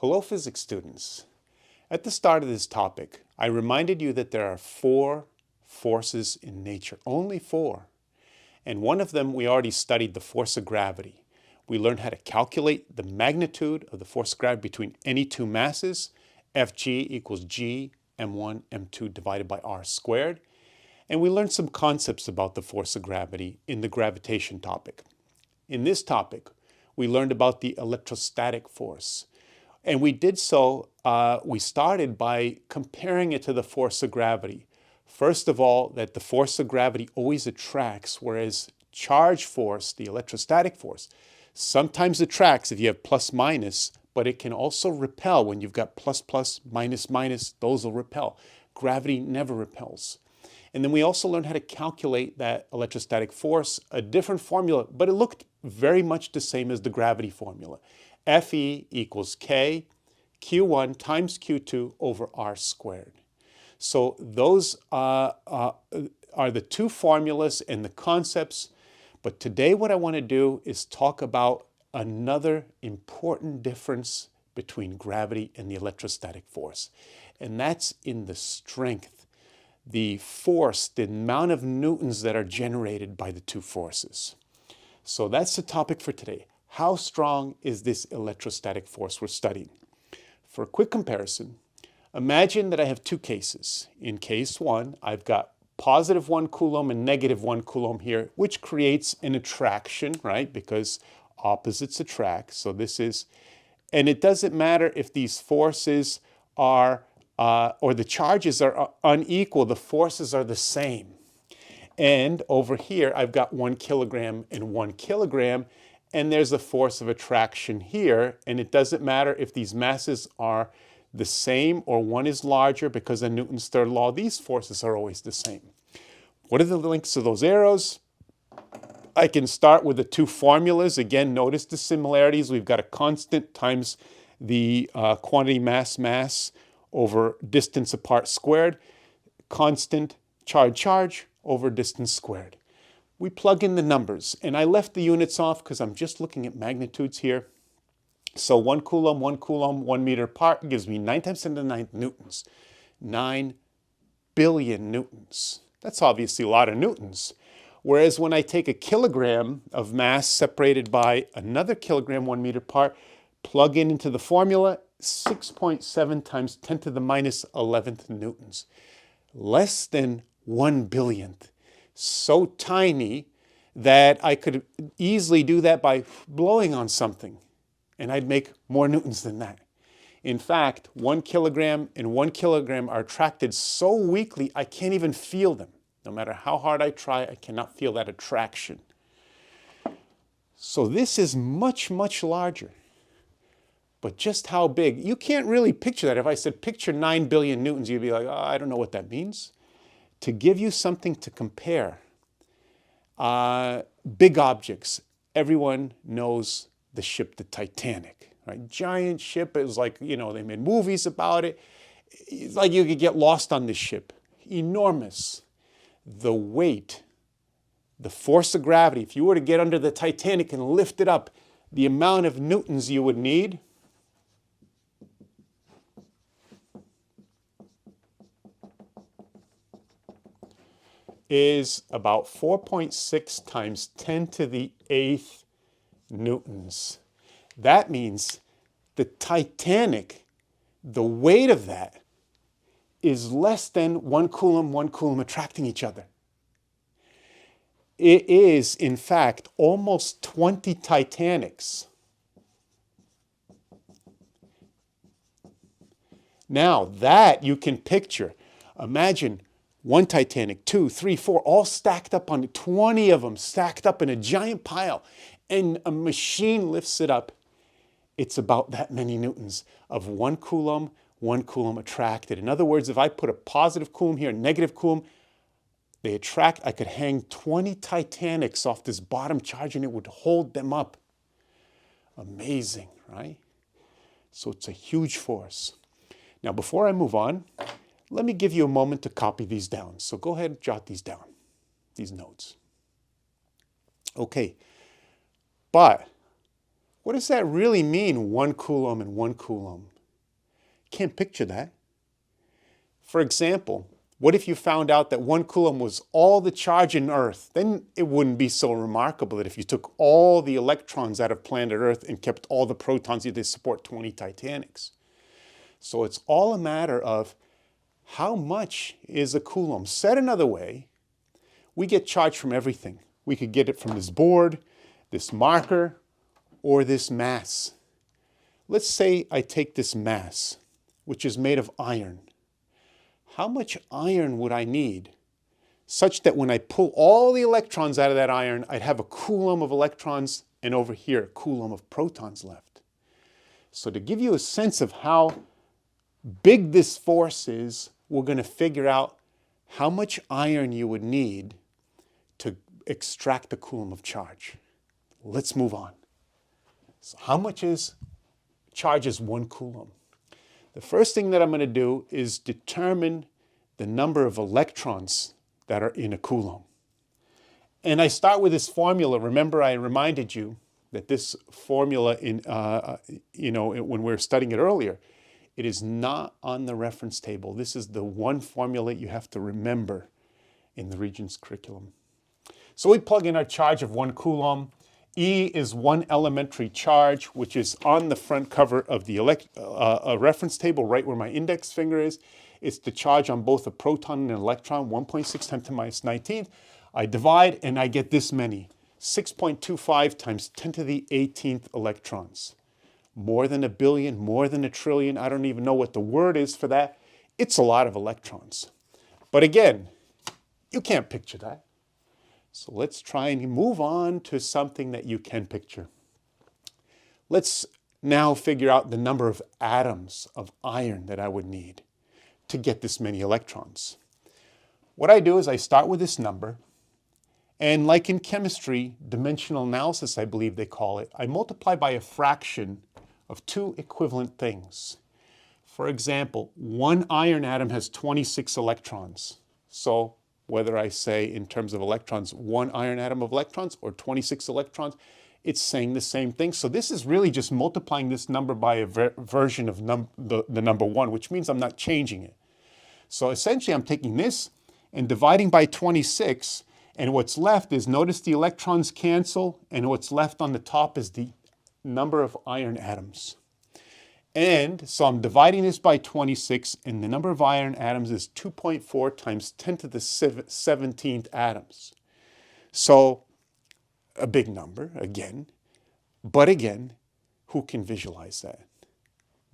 Hello, physics students. At the start of this topic, I reminded you that there are 4 forces in nature, only 4. And one of them, we already studied, the force of gravity. We learned how to calculate the magnitude of the force of gravity between any two masses, Fg equals g m1 m2 divided by r squared. And we learned some concepts about the force of gravity in the gravitation topic. In this topic, we learned about the electrostatic force. And we did so, we started by comparing it to the force of gravity. First of all, that the force of gravity always attracts, whereas charge force, the electrostatic force, sometimes attracts if you have plus minus, but it can also repel. When you've got plus plus, minus minus, those will repel. Gravity never repels. And then we also learned how to calculate that electrostatic force, a different formula, but it looked very much the same as the gravity formula. Fe equals K Q1 times Q2 over R squared. So those are the two formulas and the concepts. But today what I want to do is talk about another important difference between gravity and the electrostatic force. And that's in the strength, the force, the amount of newtons that are generated by the two forces. So that's the topic for today. How strong is this electrostatic force we're studying? For a quick comparison, imagine that I have two cases. In case 1, I've got positive 1 coulomb and negative 1 coulomb here, which creates an attraction, right? Because opposites attract. So this is, and it doesn't matter if these forces are, or the charges are unequal, the forces are the same. And over here, I've got 1 kilogram and 1 kilogram, and there's a force of attraction here, and it doesn't matter if these masses are the same or one is larger because of Newton's third law, these forces are always the same. What are the links to those arrows? I can start with the two formulas. Again, notice the similarities. We've got a constant times the quantity mass over distance apart squared, constant charge over distance squared. We plug in the numbers, and I left the units off because I'm just looking at magnitudes here. So 1 coulomb, 1 meter apart gives me 9 times 10 to the 9th newtons. 9 billion newtons. That's obviously a lot of newtons. Whereas when I take a kilogram of mass separated by another kilogram 1 meter apart, plug in into the formula, 6.7 times 10 to the minus 11th newtons. Less than 1 billionth. So tiny that I could easily do that by blowing on something, and I'd make more newtons than that. In fact, 1 kilogram and 1 kilogram are attracted so weakly I can't even feel them. No matter how hard I try, I cannot feel that attraction. So this is much, much larger. But just how big? You can't really picture that. If I said picture 9 billion newtons, you'd be like, oh, I don't know what that means. To give you something to compare, big objects. Everyone knows the ship, the Titanic, right? Giant ship. It was like, you know, they made movies about it. It's like you could get lost on this ship. Enormous. The weight, the force of gravity, if you were to get under the Titanic and lift it up, the amount of newtons you would need is about 4.6 times 10 to the 8th newtons. That means the Titanic, the weight of that is less than 1 coulomb attracting each other. It is, in fact, almost 20 Titanics. Now that you can picture, imagine 1 Titanic, 2, 3, 4, all stacked up on 20 of them, stacked up in a giant pile, and a machine lifts it up. It's about that many newtons of 1 coulomb attracted. In other words, if I put a positive coulomb here, a negative coulomb, they attract. I could hang 20 Titanics off this bottom charge and it would hold them up. Amazing, right? So it's a huge force. Now, before I move on, let me give you a moment to copy these down. So go ahead and jot these down, these notes. Okay, but What does that really mean, 1 coulomb and 1 coulomb? Can't picture that. For example, what if you found out that 1 coulomb was all the charge in Earth? Then it wouldn't be so remarkable that if you took all the electrons out of planet Earth and kept all the protons, you'd support 20 Titanics. So it's all a matter of how much is a coulomb. Said another way, we get charge from everything. We could get it from this board, this marker, or this mass. Let's say I take this mass, which is made of iron. How much iron would I need such that when I pull all the electrons out of that iron, I'd have a coulomb of electrons and over here a coulomb of protons left? So to give you a sense of how big this force is, we're going to figure out how much iron you would need to extract a coulomb of charge. Let's move on. So how much charge is 1 coulomb? The first thing that I'm going to do is determine the number of electrons that are in a coulomb. And I start with this formula. Remember, I reminded you that this formula, when we were studying it earlier, it is not on the reference table. This is the one formula you have to remember in the Regents curriculum. So we plug in our charge of 1 coulomb. E is 1 elementary charge, which is on the front cover of the reference table, right where my index finger is. It's the charge on both a proton and an electron, 1.6 10 to the minus 19th. I divide and I get this many, 6.25 times 10 to the 18th electrons. More than a billion, more than a trillion. I don't even know what the word is for that. It's a lot of electrons. But again, you can't picture that. So let's try and move on to something that you can picture. Let's now figure out the number of atoms of iron that I would need to get this many electrons. What I do is I start with this number, and like in chemistry, dimensional analysis, I believe they call it, I multiply by a fraction of 2 equivalent things. For example, 1 iron atom has 26 electrons. So whether I say in terms of electrons, 1 iron atom of electrons or 26 electrons, it's saying the same thing. So this is really just multiplying this number by a version of the number 1, which means I'm not changing it. So essentially I'm taking this and dividing by 26, and what's left is, notice the electrons cancel, and what's left on the top is the number of iron atoms. And so I'm dividing this by 26, and the number of iron atoms is 2.4 times 10 to the 17th atoms. So a big number, again. But again, who can visualize that?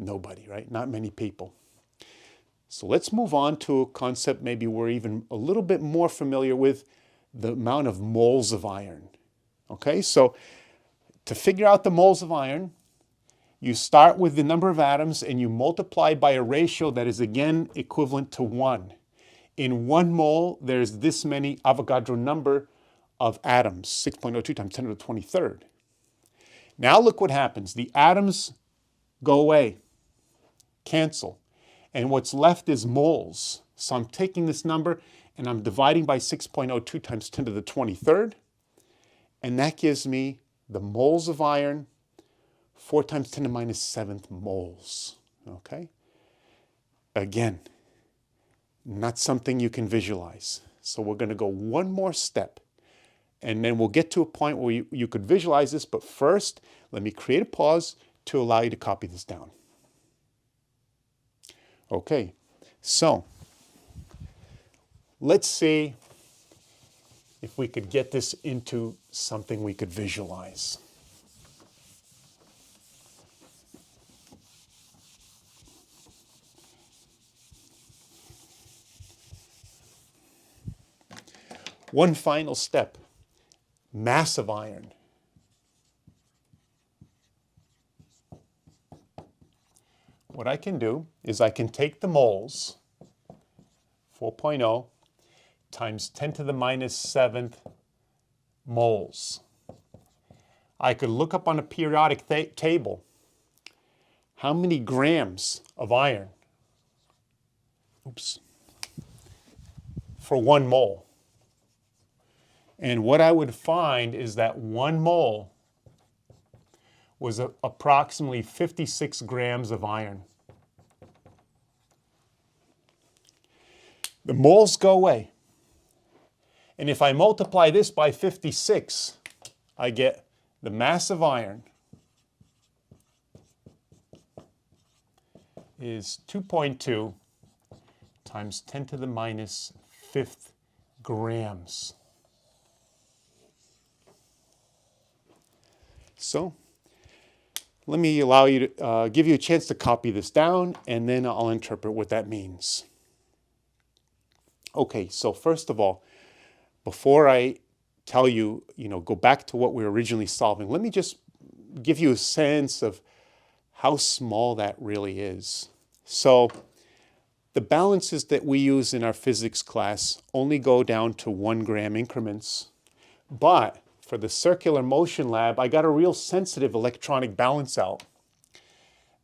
Nobody, right? Not many people. So let's move on to a concept maybe we're even a little bit more familiar with, the amount of moles of iron. Okay, so to figure out the moles of iron, you start with the number of atoms and you multiply by a ratio that is again equivalent to 1. In 1 mole, there's this many Avogadro number of atoms, 6.02 times 10 to the 23rd. Now look what happens. The atoms go away, cancel, and what's left is moles. So I'm taking this number and I'm dividing by 6.02 times 10 to the 23rd, and that gives me the moles of iron, 4 times 10 to the minus 7th moles, okay? Again, not something you can visualize. So we're going to go one more step, and then we'll get to a point where you could visualize this, but first, let me create a pause to allow you to copy this down. Okay, so let's see if we could get this into something we could visualize. One final step, mass of iron. What I can do is I can take the moles, 4.0 times 10 to the minus 7th moles. I could look up on a periodic table how many grams of iron, for 1 mole. And what I would find is that 1 mole was approximately 56 grams of iron. The moles go away. And if I multiply this by 56, I get the mass of iron is 2.2 times 10 to the minus fifth grams. So let me allow you to give you a chance to copy this down, and then I'll interpret what that means. Okay, so first of all, before I tell you, go back to what we were originally solving, let me just give you a sense of how small that really is. So the balances that we use in our physics class only go down to 1 gram increments. But for the circular motion lab, I got a real sensitive electronic balance out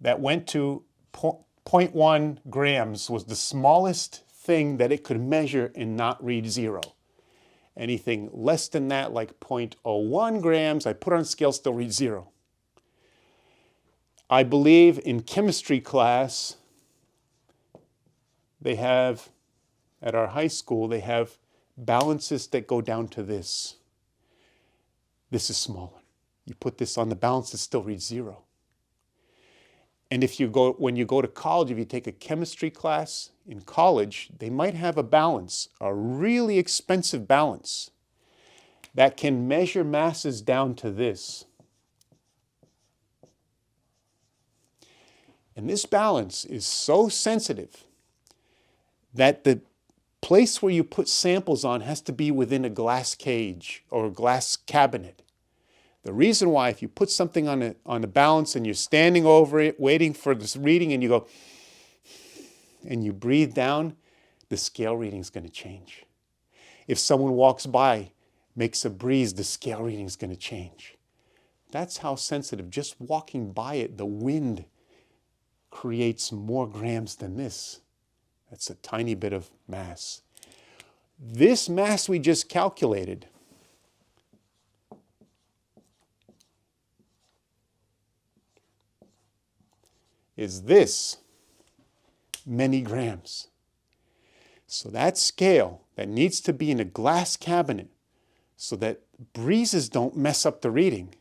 that went to 0.1 grams, was the smallest thing that it could measure and not read 0. Anything less than that, like 0.01 grams, I put on a scale, still read 0. I believe in chemistry class, they have, at our high school, they have balances that go down to this. This is smaller. You put this on the balance, it still reads 0. And when you go to college, if you take a chemistry class in college, they might have a balance, a really expensive balance, that can measure masses down to this. And this balance is so sensitive that the place where you put samples on has to be within a glass cage or a glass cabinet. The reason why, if you put something on a balance and you're standing over it, waiting for this reading, and you go, and you breathe down, the scale reading is going to change. If someone walks by, makes a breeze, the scale reading is going to change. That's how sensitive. Just walking by it, the wind creates more grams than this. That's a tiny bit of mass. This mass we just calculated is this many grams. So that scale that needs to be in a glass cabinet so that breezes don't mess up the reading.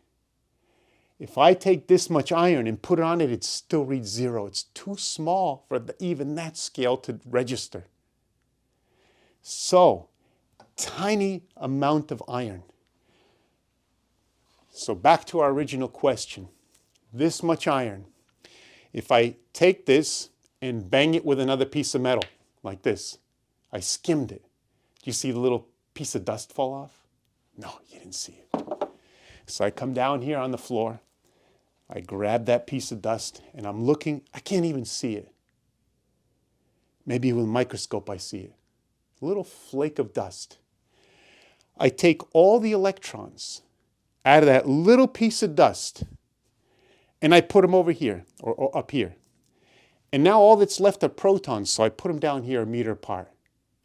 If I take this much iron and put it on it, it still reads 0. It's too small for even that scale to register. So, tiny amount of iron. So back to our original question. This much iron. If I take this and bang it with another piece of metal, like this, I skimmed it. Do you see the little piece of dust fall off? No, you didn't see it. So I come down here on the floor, I grab that piece of dust, and I'm looking, I can't even see it. Maybe with a microscope I see it. A little flake of dust. I take all the electrons out of that little piece of dust, and I put them over here, or up here. And now all that's left are protons, so I put them down here a meter apart.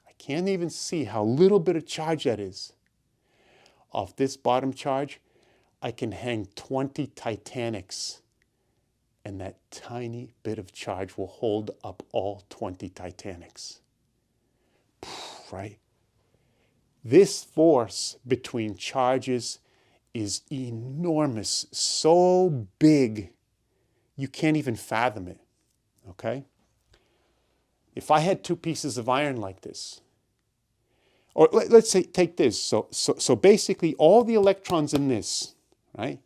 I can't even see how little bit of charge that is. Off this bottom charge, I can hang 20 Titanics, and that tiny bit of charge will hold up all 20 Titanics. Right? This force between charges is enormous, so big you can't even fathom it. Okay? If I had 2 pieces of iron like this, or let's say take this, so basically all the electrons in this, right?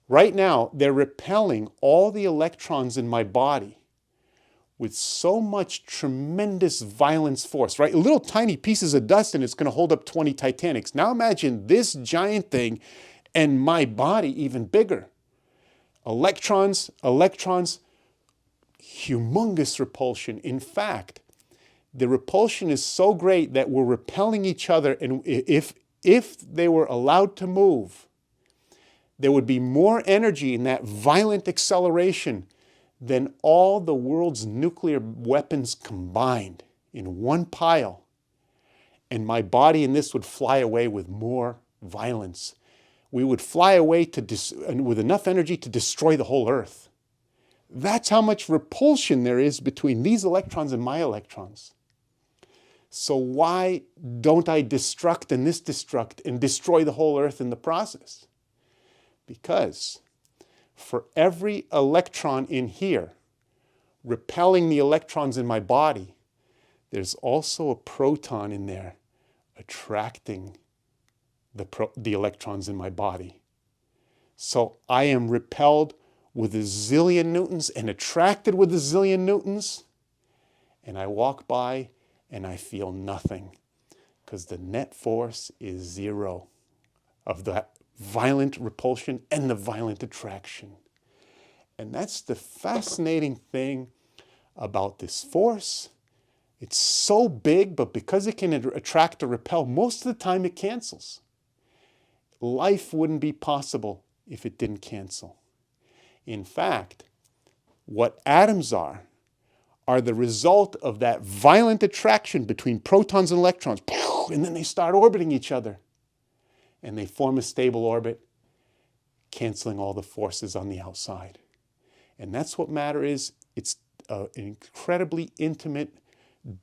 Right now they're repelling all the electrons in my body with so much tremendous violence force, right? Little tiny pieces of dust and it's going to hold up 20 Titanics. Now imagine this giant thing and my body even bigger. Electrons, humongous repulsion. In fact, the repulsion is so great that we're repelling each other, and if they were allowed to move, there would be more energy in that violent acceleration than all the world's nuclear weapons combined in one pile. And my body and this would fly away with more violence. we would fly away with enough energy to destroy the whole Earth. That's how much repulsion there is between these electrons and my electrons. So why don't I destruct and this destruct and destroy the whole Earth in the process? Because for every electron in here repelling the electrons in my body, there's also a proton in there attracting the electrons in my body. So I am repelled with a zillion newtons and attracted with a zillion newtons, and I walk by and I feel nothing because the net force is zero of the violent repulsion and the violent attraction. And that's the fascinating thing about this force. It's so big, but because it can attract or repel, most of the time it cancels. Life wouldn't be possible if it didn't cancel. In fact, what atoms are the result of that violent attraction between protons and electrons, and then they start orbiting each other. And they form a stable orbit, canceling all the forces on the outside. And that's what matter is. It's an incredibly intimate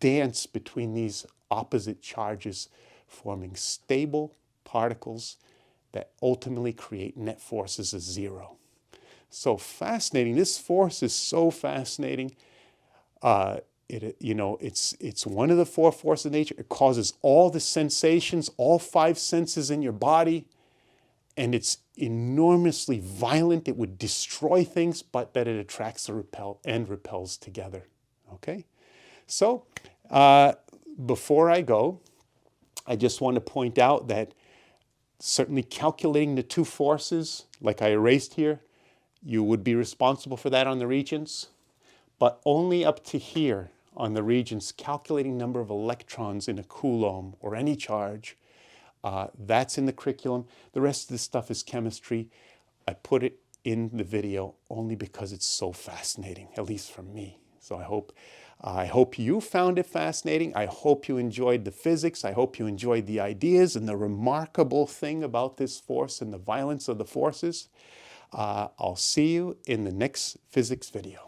dance between these opposite charges, forming stable particles that ultimately create net forces of zero. So fascinating. This force is so fascinating. It's one of the four forces of nature. It causes all the sensations, all five senses in your body, and it's enormously violent. It would destroy things, but that it attracts and repels together. Okay? So, before I go, I just want to point out that certainly calculating the two forces, like I erased here, you would be responsible for that on the Regents, but only up to here on the Regents, calculating number of electrons in a Coulomb or any charge. That's in the curriculum. The rest of this stuff is chemistry. I put it in the video only because it's so fascinating, at least for me. So I hope you found it fascinating. I hope you enjoyed the physics. I hope you enjoyed the ideas and the remarkable thing about this force and the violence of the forces. I'll see you in the next physics video.